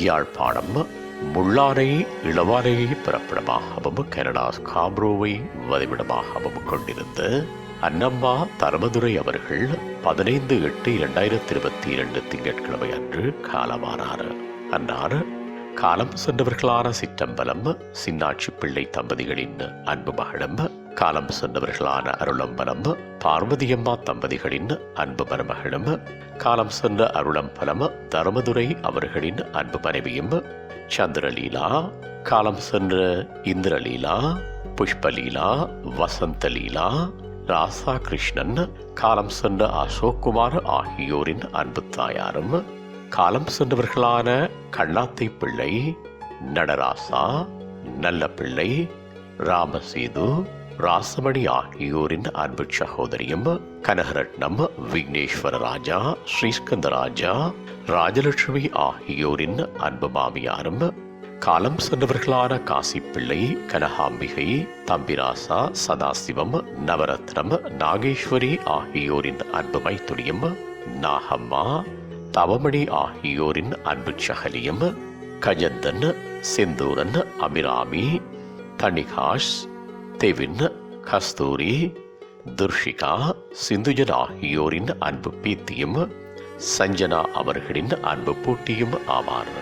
Yazhpanam முள்ளானை இளவானையை பிறப்பிடமாகவும் Canada ஸ்காப்ரோவை வதிவிடமாகவும் கொண்டிருந்த அன்னம்மா தர்மதுரை அவர்கள் 15/8/2022 திங்கட்கிழமை அன்று காலமானார். அன்னார் காலம் சென்றவர்களான சிற்றம்பலம் சின்னாட்சி பிள்ளை தம்பதிகளின் அன்பு மகளும், காலம் சென்றவர்களான அருளம்பலம் பார்வதியம்மா தம்பதிகளின் அன்பு மருமகளும், காலம் சென்ற அருளம்பலம் தர்மதுரை அவர்களின் அன்பு மனைவியும், சந்திரலீலா, காலம் சென்ற இந்திரலீலா, புஷ்பலீலா, வசந்தலீலா, ராசா கிருஷ்ணன், காலம் சென்ற அசோக்குமார் ஆகியோரின் அன்பு தாயாரும், காலம் சென்றவர்களான கண்ணாத்தை பிள்ளை, நடராசா, நல்ல பிள்ளை, ராமசேது, ராசமணி ஆகியோரின் அன்பு சகோதரியும், கனகரட்னம், விக்னேஸ்வர ராஜா, ஸ்ரீஸ்கந்தராஜா, ராஜலட்சுமி ஆகியோரின் அன்பு மாமியாரும், காலம் சென்றவர்களான காசிப்பிள்ளை, கனகாம்பிகை, தம்பிராசா, சதாசிவம், நவரத்னம், நாகேஸ்வரி ஆகியோரின் அன்பு மைத்துனியும், நாகம்மா, தவமணி ஆகியோரின் அன்பு சகலியும், கஜந்தன், செந்தூரன், அபிராமி, தனிகாஷ், தெவின், கஸ்தூரி, துர்ஷிகா, சிந்துஜன் ஆகியோரின் அன்பு பீத்தியும், சஞ்சனா அவர்களின் அன்பு பூட்டியும் ஆவார்.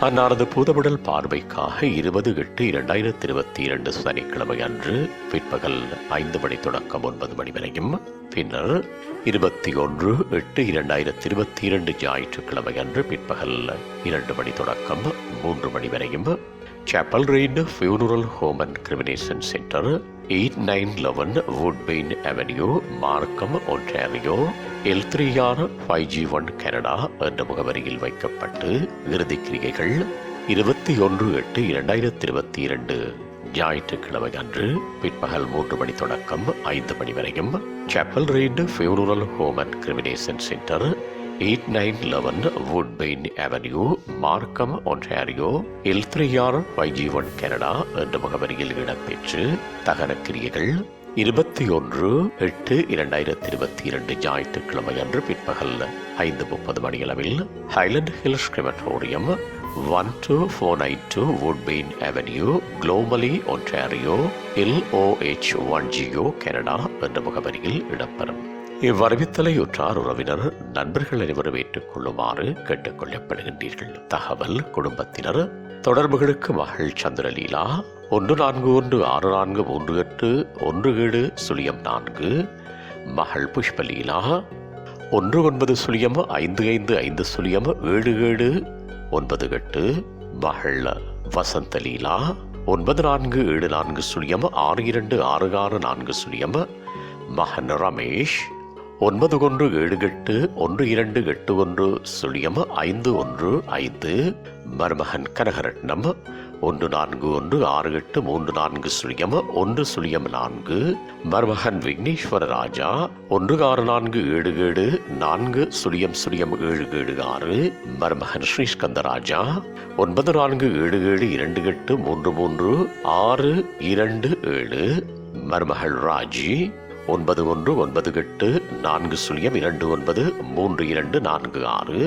அன்னாரது பூதவுடல் பார்வைக்காக 20/8/2022 சனிக்கிழமை அன்று பிற்பகல் 5 மணி தொடக்கம் 9 மணி வரையும், பின்னர் 21/8/2022 ஞாயிற்றுக்கிழமை அன்று பிற்பகல் 2 மணி தொடக்கம் 3 மணி வரையும் Chappell rain funeral home and cremation centre, 8911 Woodbine avenue, மார்க்கம், ஒன்டாரியோ, L3R 5G1 கனடா என்ற முகவரியில் வைக்கப்பட்டு இறுதி கிரிகைகள் 21/8/2022 ஞாயிற்றுக்கிழமை அன்று பிற்பகல் 3 மணி தொடக்கம் 5 மணி வரையும் Chappell rain funeral home and cremation centre, 8911 Woodbine avenue, மார்க்கம், ஒன்டாரியோ, L3R 5G1 கனடா என்ற முகவரியில் இடம்பெற்று தகன கிரியைகள் 21/8/2022 ஞாயிற்றுக்கிழமை அன்று பிற்பகல் 5:30 மணியளவில் Highland Hills Crematorium, 12492 Woodbine Avenue, Gormley, Ontario, LOH1GO Canada என்ற முகவரியில் இடம்பெறும். இவ்வறிவித்தலை உற்றார் உறவினர் நண்பர்கள் அனைவரும் ஏற்றுக் கொள்ளுமாறு கேட்டுக் கொள்ளப்படுகின்றீர்கள். தகவல் குடும்பத்தினர் தொடர்புகளுக்கு மகள் சந்திரலீலா 1414381704, மகள் புஷ்பலீலா 1905557778, மகள் வசந்தலீலா 9474062664, மகன் ரமேஷ் 917812810515, மருமகன் கனகரட்னம் 141683401004, மருமகன் விக்னேஸ்வர ராஜா 1647740776, மருமகன் ஸ்ரீஸ்கந்தராஜா 947228333627, மருமகள் ராஜி 919840293246,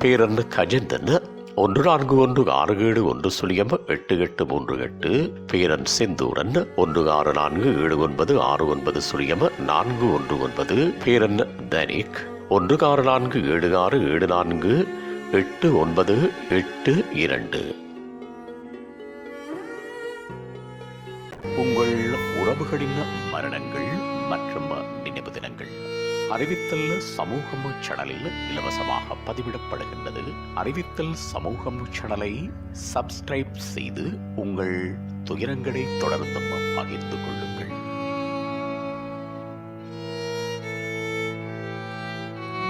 பேரன் கஜந்தன் 141671088838, பேரன் செந்தூரன் 1647969049, பேரன் தனிக் 1647674898. உங்கள் உறவுகளின் மரணங்கள் மற்றும் நினைவு தினங்கள் அறிவித்தல் சமூகம் சேனலில் இலவசமாக பதிவிடப்படுகின்றது. அறிவித்தல் சமூகம் சேனலை சப்ஸ்கிரைப் செய்து உங்கள் துயரங்களை தொடர்ந்து பகிர்ந்து கொள்ளுங்கள்.